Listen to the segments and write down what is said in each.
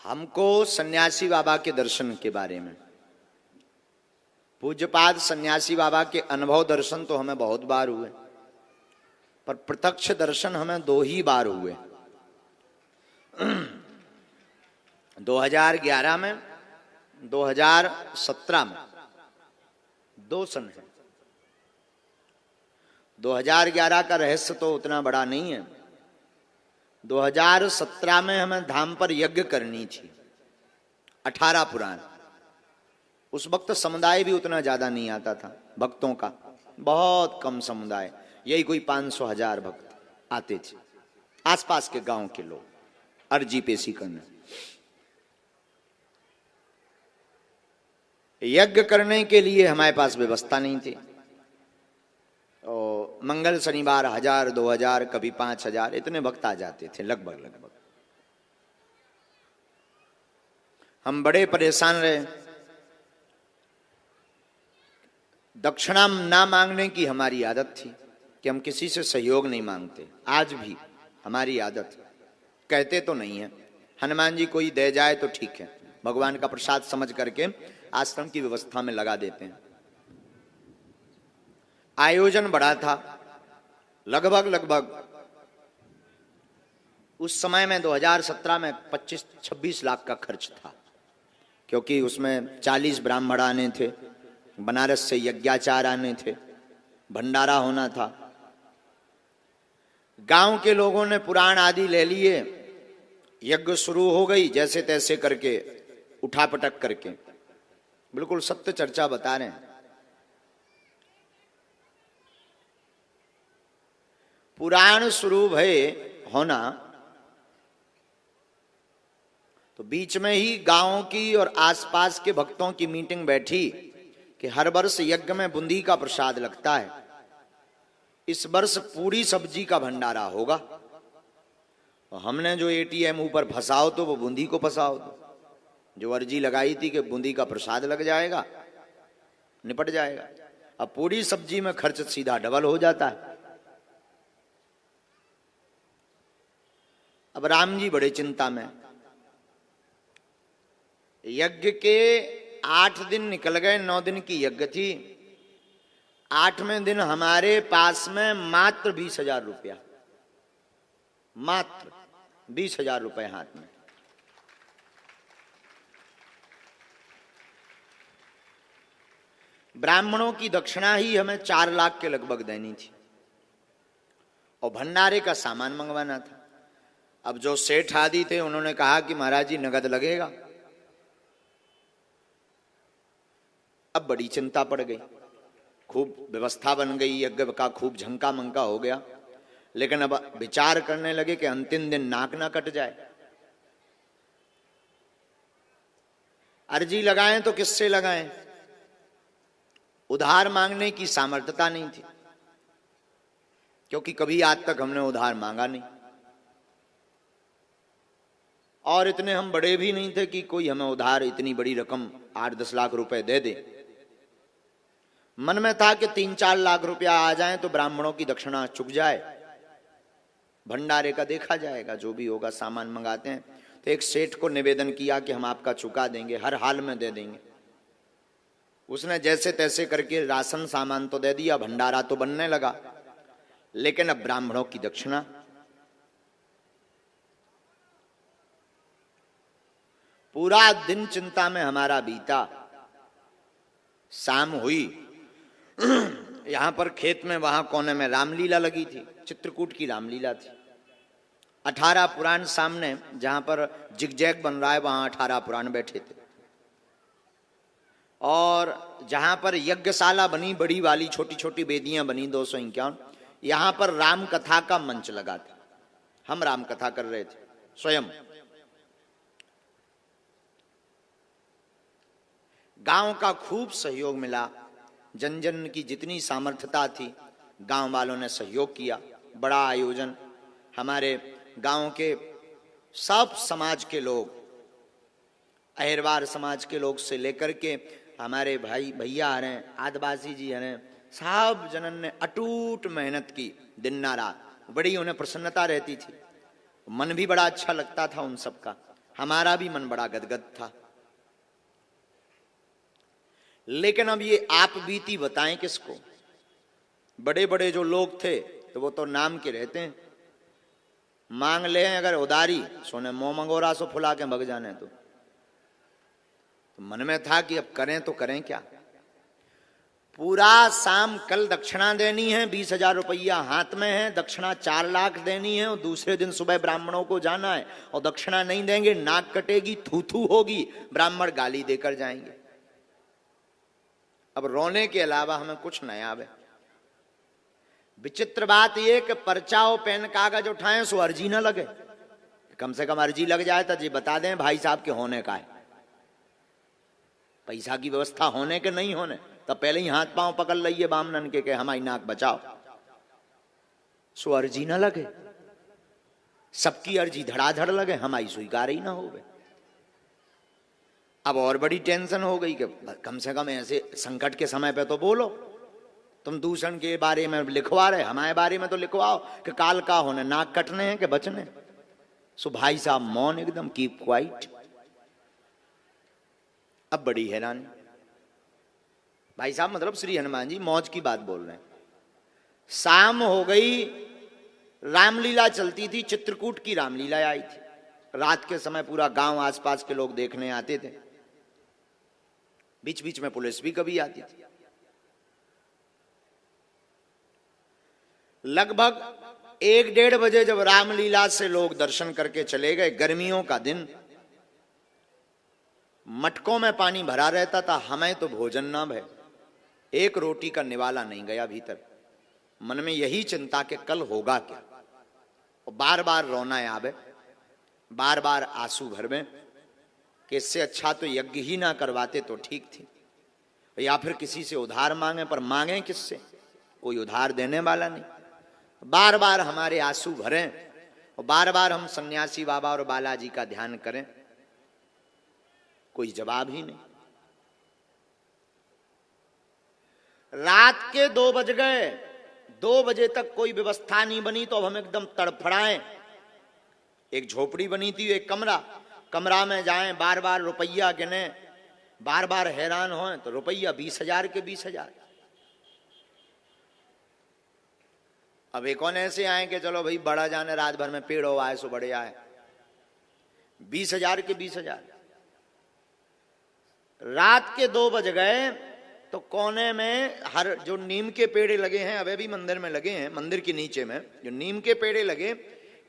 हमको सन्यासी बाबा के दर्शन के बारे में, पूज्यपाद सन्यासी बाबा के अनुभव दर्शन तो हमें बहुत बार हुए, पर प्रत्यक्ष दर्शन हमें 2 ही बार हुए। 2011 में, 2017 में, 2 सन है। 2011 का रहस्य तो उतना बड़ा नहीं है। 2017 में हमें धाम पर यज्ञ करनी थी, 18 पुराण। उस वक्त समुदाय भी उतना ज्यादा नहीं आता था, भक्तों का बहुत कम समुदाय, यही कोई 500-1000 भक्त आते थे, आसपास के गांव के लोग अर्जी पेशी करने। यज्ञ करने के लिए हमारे पास व्यवस्था नहीं थी। और मंगल शनिवार 1000-2000 कभी 5000 इतने भक्त आ जाते थे, लगभग। हम बड़े परेशान रहे। दक्षिणा ना मांगने की हमारी आदत थी कि हम किसी से सहयोग नहीं मांगते। आज भी हमारी आदत है, कहते तो नहीं है। हनुमान जी कोई दे जाए तो ठीक है, भगवान का प्रसाद समझ करके आश्रम की व्यवस्था में लगा देते हैं। आयोजन बड़ा था, लगभग उस समय में 2017 में 25-26 लाख का खर्च था, क्योंकि उसमें 40 ब्राह्मण आने थे, बनारस से यज्ञाचार आने थे, भंडारा होना था। गांव के लोगों ने पुराण आदि ले लिए, यज्ञ शुरू हो गई जैसे तैसे करके, उठापटक करके। बिल्कुल सत्य चर्चा बता रहे हैं। पुराण शुरू भय होना तो बीच में ही गांव की और आसपास के भक्तों की मीटिंग बैठी कि हर वर्ष यज्ञ में बूंदी का प्रसाद लगता है, इस वर्ष पूरी सब्जी का भंडारा होगा। और हमने जो एटीएम ऊपर फंसाओ तो वो बूंदी को फंसाओ, जो अर्जी लगाई थी कि बूंदी का प्रसाद लग जाएगा, निपट जाएगा। अब पूरी सब्जी में खर्च सीधा डबल हो जाता है। अब राम जी बड़े चिंता में। यज्ञ के 8 दिन निकल गए, 9 दिन की यज्ञ थी। 8वें दिन हमारे पास में मात्र 20,000 रुपया, मात्र 20,000 रुपए हाथ में। ब्राह्मणों की दक्षिणा ही हमें 4 लाख के लगभग देनी थी और भंडारे का सामान मंगवाना था। अब जो सेठ आदि थे उन्होंने कहा कि महाराज जी नगद लगेगा। अब बड़ी चिंता पड़ गई, खूब व्यवस्था बन गई, यज्ञ का खूब झंका मंका हो गया। लेकिन अब विचार करने लगे कि अंतिम दिन नाक ना कट जाए। अर्जी लगाएं तो किससे लगाएं? उधार मांगने की सामर्थ्यता नहीं थी, क्योंकि कभी आज तक हमने उधार मांगा नहीं, और इतने हम बड़े भी नहीं थे कि कोई हमें उधार इतनी बड़ी रकम 8-10 लाख रुपए दे दे। मन में था कि 3-4 लाख रुपया आ जाए तो ब्राह्मणों की दक्षिणा चुक जाए, भंडारे का देखा जाएगा, जो भी होगा सामान मंगाते हैं। तो एक सेठ को निवेदन किया कि हम आपका चुका देंगे, हर हाल में दे देंगे। उसने जैसे तैसे करके राशन सामान तो दे दिया, भंडारा तो बनने लगा, लेकिन अब ब्राह्मणों की दक्षिणा। पूरा दिन चिंता में हमारा बीता। शाम हुई, यहां पर खेत में वहां कोने में रामलीला लगी थी, चित्रकूट की रामलीला थी। 18 पुराण सामने, जहां पर जिगजैग बन रहा है वहां 18 पुराण बैठे थे। और जहां पर यज्ञशाला बनी बड़ी वाली, छोटी छोटी वेदियां बनी 251, यहां पर राम कथा का मंच लगा था। हम राम कथा कर रहे थे स्वयं। गांव का खूब सहयोग मिला, जन जन की जितनी सामर्थ्यता थी गांव वालों ने सहयोग किया। बड़ा आयोजन, हमारे गांव के सब समाज के लोग, अहिरवार समाज के लोग से लेकर के हमारे भाई भैया हैं, आदिवासी जी हैं, सब जनन ने अटूट मेहनत की दिन ना रात। बड़ी उन्हें प्रसन्नता रहती थी, मन भी बड़ा अच्छा लगता था उन सबका। हमारा भी मन बड़ा गदगद था। लेकिन अब ये आप बीती बताएं किसको? बड़े बड़े जो लोग थे तो वो तो नाम के रहते हैं, मांग ले अगर उधारी, सोने मोह मंगोरा सो फुला के भग जाने। तो मन में था कि अब करें तो करें क्या। पूरा शाम कल दक्षिणा देनी है, 20,000 रुपया हाथ में है, दक्षिणा 4 लाख देनी है, और दूसरे दिन सुबह ब्राह्मणों को जाना है, और दक्षिणा नहीं देंगे नाक कटेगी, थू थू होगी, ब्राह्मण गाली देकर जाएंगे। अब रोने के अलावा हमें कुछ नहीं आवे। विचित्र बात यह कि पर्चाओ पेन कागज उठाएं सो अर्जी न लगे। कम से कम अर्जी लग जाए तो जी बता दें भाई साहब के होने का है, पैसा की व्यवस्था होने के नहीं होने, तो पहले ही हाथ पांव पकड़ लिये बामनन के हमारी नाक बचाओ। सो अर्जी न लगे, सबकी अर्जी धड़ाधड़ लगे, हमारी स्वीकार ही ना हो। अब और बड़ी टेंशन हो गई कि कम से कम ऐसे संकट के समय पे तो बोलो। तुम दूषण के बारे में लिखवा रहे, हमारे बारे में तो लिखवाओ कि काल का होने, नाक कटने हैं कि बचने। सो भाई साहब मौन एकदम, कीप क्वाइट। अब बड़ी हैरानी, भाई साहब मतलब श्री हनुमान जी मौज की बात बोल रहे हैं। शाम हो गई, रामलीला चलती थी, चित्रकूट की रामलीला आई थी। रात के समय पूरा गांव आसपास के लोग देखने आते थे, बीच बीच में पुलिस भी कभी आती थी। लगभग 1-1:30 बजे जब रामलीला से लोग दर्शन करके चले गए, गर्मियों का दिन, मटकों में पानी भरा रहता था, हमें तो भोजन ना भय, एक रोटी का निवाला नहीं गया भीतर। मन में यही चिंता कि कल होगा क्या, और बार बार रोना आवे, बार बार आंसू भर में, कि इससे अच्छा तो यज्ञ ही ना करवाते तो ठीक थी, या फिर किसी से उधार मांगे, पर मांगे किससे, कोई उधार देने वाला नहीं। बार बार हमारे आंसू भरें, और बार बार हम सन्यासी बाबा और बालाजी का ध्यान करें, कोई जवाब ही नहीं। रात के 2 बज गए, 2 बजे तक कोई व्यवस्था नहीं बनी, तो अब हम एकदम तड़फड़ाएं। एक झोपड़ी बनी थी, एक कमरा में जाएं, बार बार रुपया गिने, बार बार हैरान हों, तो रुपया 20,000 के 20,000। अब एक कौन ऐसे आए कि चलो भाई बड़ा जाने, रात भर में पेड़ हो आए सो बड़े आए, 20,000 के 20,000। रात के 2 बज गए तो कोने में हर जो नीम के पेड़े लगे हैं, अभी भी मंदिर में लगे हैं, मंदिर के नीचे में जो नीम के पेड़े लगे,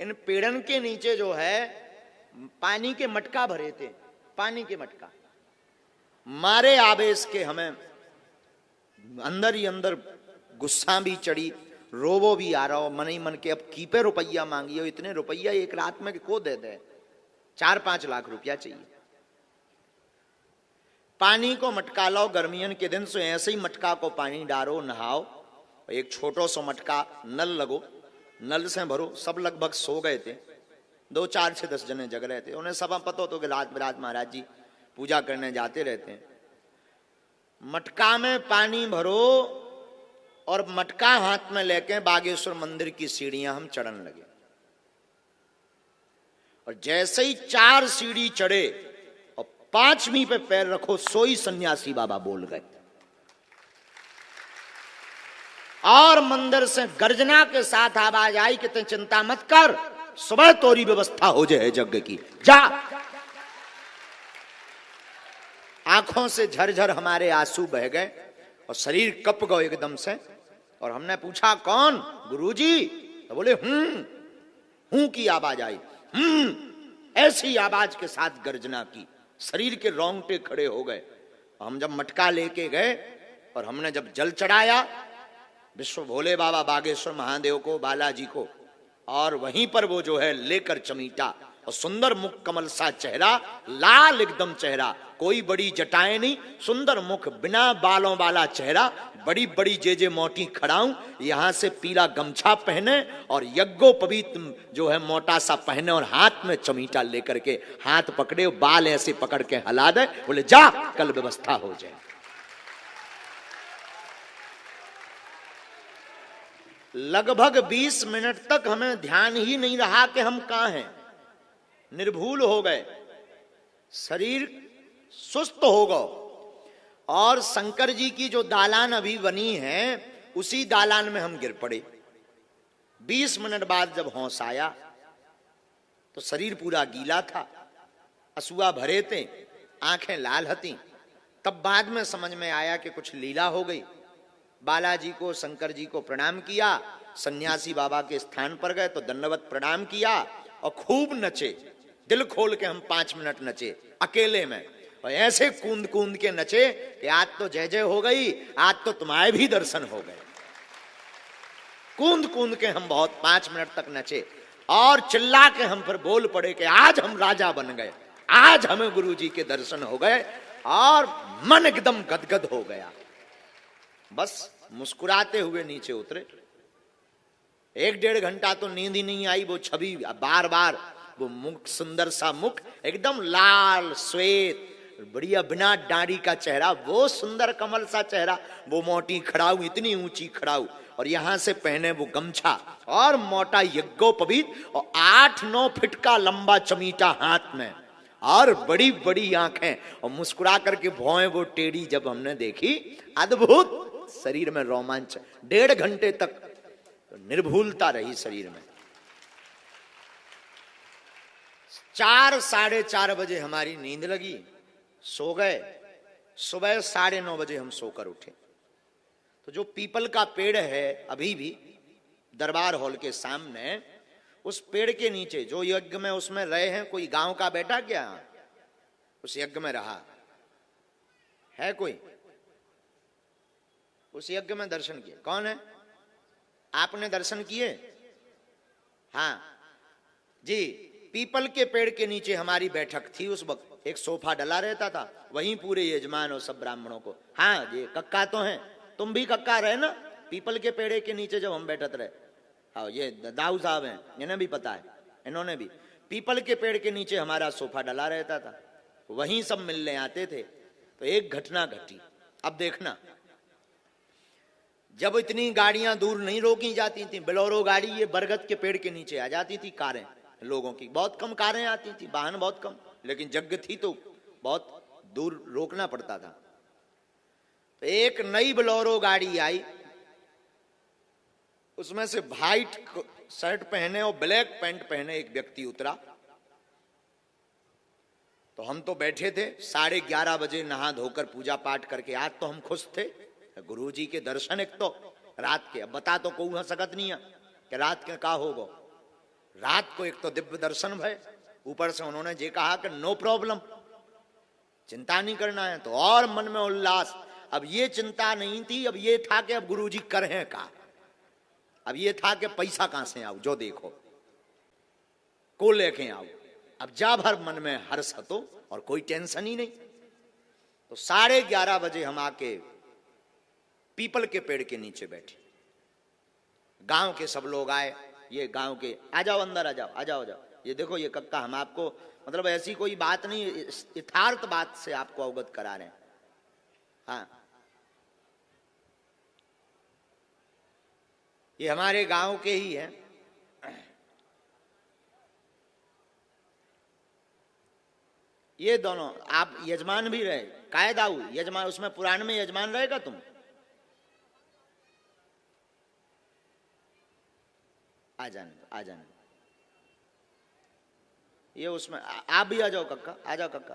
इन पेड़न के नीचे जो है पानी के मटका भरे थे, पानी के मटका। मारे आवेश के हमें अंदर ही अंदर गुस्सा भी चढ़ी, रोबो भी आ रहा हो मन ही मन के, अब कीपे रुपया मांगी हो, इतने रुपया एक रात में को दे दे, 4-5 लाख रुपया चाहिए। पानी को मटका लो, गर्मियन के दिन से ऐसे ही मटका को पानी डालो, नहाओ। एक छोटो सो मटका नल लगो, नल से भरो। सब लगभग सो गए थे, 2, 4 से 10 जने जग रहे थे। उन्हें सब पता हो तो कि रात बिरात महाराज जी पूजा करने जाते रहते हैं। मटका में पानी भरो और मटका हाथ में लेके बागेश्वर मंदिर की सीढ़ियां हम चढ़ने लगे, और जैसे ही 4 सीढ़ी चढ़े और 5वीं पे पैर रखो, सोई सन्यासी बाबा बोल गए, और मंदिर से गर्जना के साथ आवाज आई कि तुम चिंता मत कर, सुबह तोरी व्यवस्था हो जाए यज्ञ की, जा। आंखों से झरझर हमारे आंसू बह गए और शरीर कप गए एकदम से। और हमने पूछा कौन? गुरुजी। तो बोले हूं की आवाज आई, ऐसी आवाज के साथ गर्जना की, शरीर के रोंगटे खड़े हो गए। हम जब मटका लेके गए और हमने जब जल चढ़ाया विश्व भोले बाबा बागेश्वर महादेव को, बालाजी को, और वहीं पर वो जो है लेकर चमीटा, और सुंदर मुख कमल सा चेहरा, लाल एकदम चेहरा, कोई बड़ी जटाएं नहीं, सुंदर मुख, बिना बालों वाला चेहरा, बड़ी बड़ी जे मोटी खड़ाऊं, यहां से पीला गमछा पहने और यज्ञोपवीत जो है मोटा सा पहने, और हाथ में चमीटा लेकर के हाथ पकड़े, बाल ऐसे पकड़ के हिला दे, बोले जा कल व्यवस्था हो जाए। लगभग 20 मिनट तक हमें ध्यान ही नहीं रहा कि हम कहां हैं, निर्भूल हो गए। शरीर सुस्त हो गया। और शंकर जी की जो दालान अभी बनी है उसी दालान में हम गिर पड़े। 20 मिनट बाद जब होश आया तो शरीर पूरा गीला था, असुआ भरे थे, आंखें लाल हती। तब बाद में समझ में आया कि कुछ लीला हो गई। बालाजी को, शंकर जी को प्रणाम किया, सन्यासी बाबा के स्थान पर गए तो दंडवत प्रणाम किया और खूब नचे। दिल खोल के हम 5 मिनट नचे अकेले में, और ऐसे कूद कूद के नचे कि आज तो जय जय हो गई, आज तो तुम्हारे भी दर्शन हो गए। कूद कूद के हम बहुत 5 मिनट तक नचे और चिल्ला के हम फिर बोल पड़े कि आज हम राजा बन गए, आज हमें गुरु जी के दर्शन हो गए। और मन एकदम गदगद हो गया। बस मुस्कुराते हुए नीचे उतरे। 1-1.5 घंटा तो नींद ही नहीं आई। वो छवि बार बार, वो मुख, सुंदर सा मुख, एकदम लाल श्वेत, बढ़िया बिना दाढ़ी का चेहरा, वो सुंदर कमल सा चेहरा, वो मोटी खड़ाऊ, इतनी ऊंची खड़ाऊ, और यहां से पहने वो गमछा और मोटा यज्ञोपवीत, और 8-9 फीट का लंबा चमीटा हाथ में, और बड़ी बड़ी आंखें, और मुस्कुरा करके भौएं वो टेढ़ी जब हमने देखी, अद्भुत शरीर में रोमांच। 1.5 घंटे तक निर्भूलता रही शरीर में। 4, 4:30 बजे हमारी नींद लगी, सो गए। सुबह 9:30 बजे हम सोकर उठे। तो जो पीपल का पेड़ है अभी भी दरबार हॉल के सामने, उस पेड़ के नीचे जो यज्ञ में उसमें रहे हैं, कोई गांव का बैठा क्या उस यज्ञ में रहा है? कोई उस यज्ञ में दर्शन किए? कौन है? आपने दर्शन किए? हाँ जी। पीपल के पेड़ के नीचे हमारी बैठक थी। उस वक्त एक सोफा डला रहता था, वहीं पूरे यजमान और सब ब्राह्मणों को। हाँ ये कक्का तो हैं, तुम भी कक्का रहे ना पीपल के पेड़ के नीचे जब हम बैठत रहे। हाँ ये दाऊ साहब हैं, इन्हें भी पता है, इन्होंने भी। पीपल के पेड़ के नीचे हमारा सोफा डला रहता था, वहीं सब मिलने आते थे। तो एक घटना घटी, अब देखना। जब इतनी गाड़ियां दूर नहीं रोकी जाती थी, बोलेरो गाड़ी ये बरगद के पेड़ के नीचे आ जाती थी। कारें लोगों की बहुत कम कारें आती थी, वाहन बहुत कम, लेकिन यज्ञ थी तो बहुत दूर रोकना पड़ता था। तो एक नई बोलेरो गाड़ी आई, उसमें से व्हाइट शर्ट पहने और ब्लैक पैंट पहने एक व्यक्ति उतरा। तो हम तो बैठे थे, 11:30 बजे नहा धोकर पूजा पाठ करके। आज तो हम खुश थे, गुरु जी के दर्शन एक तो रात के। अब बता तो कोई सकत नहीं है कि रात के का होगा। रात को एक तो दिव्य दर्शन भय, ऊपर से उन्होंने ये कहा कि नो प्रॉब्लम, चिंता नहीं करना है। तो और मन में उल्लास। अब ये चिंता नहीं थी, अब ये था कि अब गुरु जी करें का। अब ये था कि पैसा कहां से आओ, जो देखो को लेके आओ। अब जा भर मन में हर्ष हतो और कोई टेंशन ही नहीं। तो 11:30 बजे हम आके पीपल के पेड़ के नीचे बैठे। गांव के सब लोग आए, ये गांव के, आ जाओ अंदर, आ जाओ आ जाओ आ जाओ। ये देखो ये कक्का, हम आपको मतलब ऐसी कोई बात नहीं, यथार्थ बात से आपको अवगत करा रहे हैं। हाँ ये हमारे गांव के ही हैं। ये दोनों आप यजमान भी रहे, कायदाऊ यजमान, उसमें पुराण में यजमान रहेगा तुम। आ जाने दो, आ जाने दो। ये उसमें आप भी आ जाओ कक्का, आ जाओ कक्का।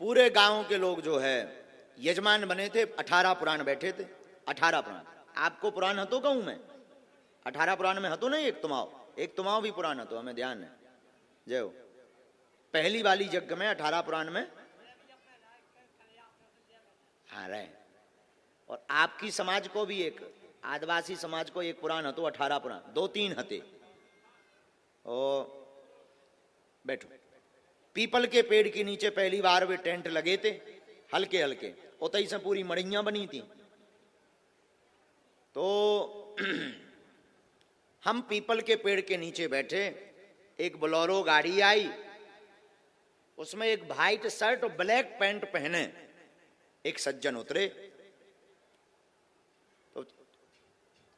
पूरे गांव के लोग जो है यजमान बने थे। 18 पुराण बैठे थे, 18 पुराण। आपको पुराण हतो कहूं मैं? 18 पुराण में हतो नहीं, एक तुमाओ भी पुराण हतो, हमें ध्यान है। जय हो। पहली वाली यज्ञ में 18 पुराण में हाँ रहे। और आपकी समाज को भी, एक आदिवासी समाज को एक पुराण हतो, 18 पुराण, 2-3 हते। ओ बैठो। पीपल के पेड़ के नीचे पहली बार वे टेंट लगे थे, हल्के हल्के, उतई से पूरी मड़ियां बनी थी। तो हम पीपल के पेड़ के नीचे बैठे, एक बोलेरो गाड़ी आई, उसमें एक व्हाइट शर्ट और ब्लैक पैंट पहने एक सज्जन उतरे। तो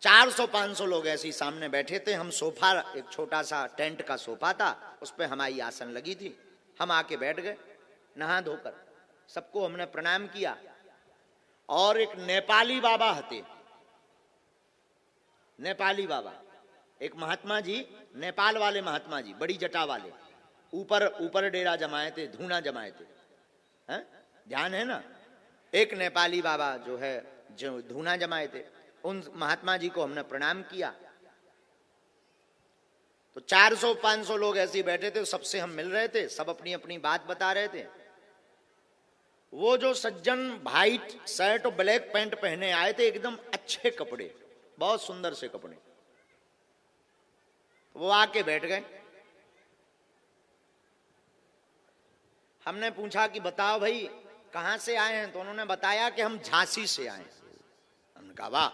400-500 लोग ऐसे ही सामने बैठे थे। हम सोफा, एक छोटा सा टेंट का सोफा था, उस पर हमारी आसन लगी थी। हम आके बैठ गए नहा धोकर, सबको हमने प्रणाम किया। और एक नेपाली बाबा हते, नेपाली बाबा, एक महात्मा जी, नेपाल वाले महात्मा जी, बड़ी जटा वाले, ऊपर डेरा जमाए थे, धूना जमाए थे, हैं? ध्यान है ना? एक नेपाली बाबा जो है, जो धूना जमाए थे, उन महात्मा जी को हमने प्रणाम किया। तो 400-500 लोग ऐसे ही बैठे थे, सबसे हम मिल रहे थे, सब अपनी अपनी बात बता रहे थे। वो जो सज्जन व्हाइट शर्ट और ब्लैक पैंट पहने आए थे, एकदम अच्छे कपड़े, बहुत सुंदर से कपड़े, वो आके बैठ गए। हमने पूछा कि बताओ भाई कहां से आए हैं? तो उन्होंने बताया कि हम झांसी से आए हैं। हमने कहा वाह।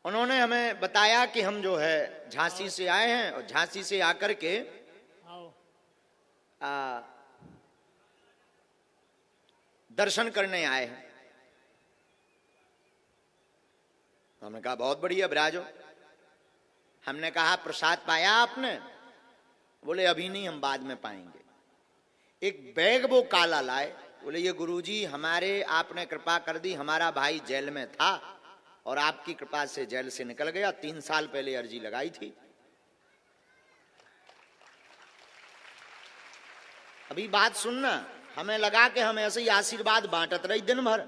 उन्होंने हमें बताया कि हम जो है झांसी से आए हैं और झांसी से आकर के दर्शन करने आए हैं। हमने कहा बहुत बढ़िया, विराजो। हमने कहा प्रसाद पाया आपने? बोले अभी नहीं, हम बाद में पाएंगे। एक बैग वो काला लाए, बोले ये गुरुजी हमारे, आपने कृपा कर दी, हमारा भाई जेल में था और आपकी कृपा से जेल से निकल गया, 3 साल पहले अर्जी लगाई थी। अभी बात सुनना, हमें लगा कि हम ऐसे ही आशीर्वाद बांटत रही दिन भर।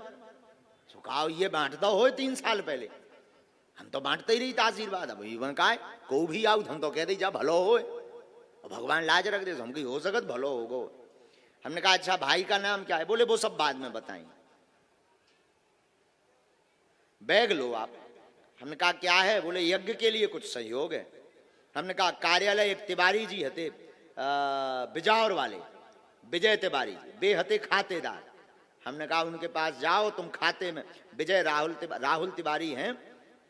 तो कहा ये बांटता हो 3 साल पहले, हम तो बांटते ही रही था आशीर्वाद। अब इवन का को भी आओ, हम तो कह दी जा भलो हो, भगवान लाज रख दे, हम की हो सकत भलो होगो। हमने कहा अच्छा भाई का नाम क्या है? बोले वो सब बाद में बताएंगे, बैग लो आप। हमने कहा क्या है? बोले यज्ञ के लिए कुछ सहयोग है। हमने कहा कार्यालय, एक तिवारी जी हते बिजावर वाले, विजय तिवारी, वे हते खातेदार। हमने कहा उनके पास जाओ, तुम खाते में, विजय राहुल तिवारी हैं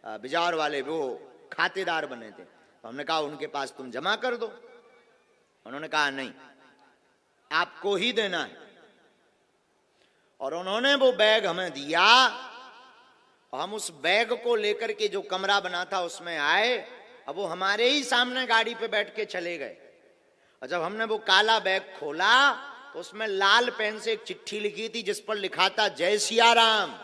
बिजावर वाले, वो खातेदार बने थे। तो हमने कहा उनके पास तुम जमा कर दो। उन्होंने कहा नहीं, आपको ही देना है। और उन्होंने वो बैग हमें दिया। हम उस बैग को लेकर के जो कमरा बना था उसमें आए। अब वो हमारे ही सामने गाड़ी पे बैठ के चले गए। और जब हमने वो काला बैग खोला तो उसमें लाल पेन से एक चिट्ठी लिखी थी जिस पर लिखा था जय सिया राम।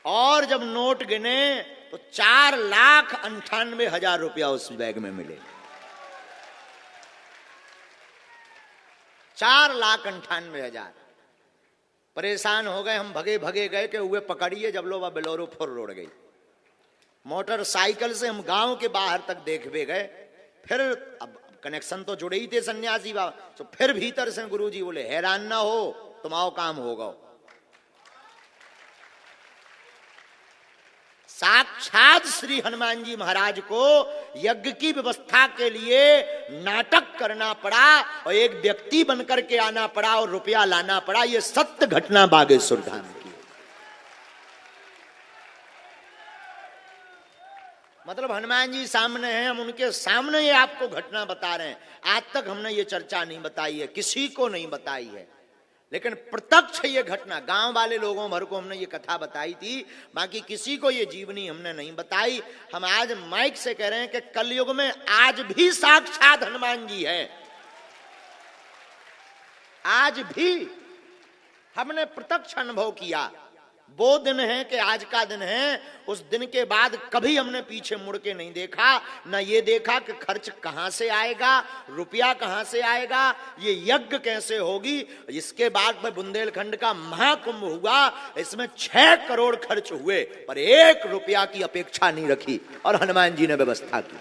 और जब नोट गिने तो 4,98,000 रुपया उस बैग में मिले। 4,98,000। परेशान हो गए हम, भगे भगे गए कि हुए पकड़िए। जब लो वह बेलोरो फुर रोड गई। मोटरसाइकिल से हम गांव के बाहर तक देखते गए। फिर अब कनेक्शन तो जुड़े ही थे सन्यासी बाबा, तो फिर भीतर से गुरुजी बोले हैरान ना हो, तुम आओ काम होगा। साक्षात श्री हनुमान जी महाराज को यज्ञ की व्यवस्था के लिए नाटक करना पड़ा और एक व्यक्ति बनकर के आना पड़ा और रुपया लाना पड़ा। ये सत्य घटना बागेश्वर धाम की। मतलब हनुमान जी सामने हैं, हम उनके सामने ये आपको घटना बता रहे हैं। आज तक हमने ये चर्चा नहीं बताई है, किसी को नहीं बताई है, लेकिन प्रत्यक्ष ये घटना गांव वाले लोगों भर को हमने ये कथा बताई थी, बाकी किसी को ये जीवनी हमने नहीं बताई। हम आज माइक से कह रहे हैं कि कलयुग में आज भी साक्षात हनुमान जी है। आज भी हमने प्रत्यक्ष अनुभव किया। वो दिन है कि आज का दिन है। उस दिन के बाद कभी हमने पीछे मुड़ के नहीं देखा, न ये देखा कि खर्च कहां से आएगा, रुपया कहां से आएगा, ये यज्ञ कैसे होगी। इसके बाद में बुंदेलखंड का महाकुंभ हुआ, इसमें 6 करोड़ खर्च हुए, पर 1 रुपया की अपेक्षा नहीं रखी और हनुमान जी ने व्यवस्था की।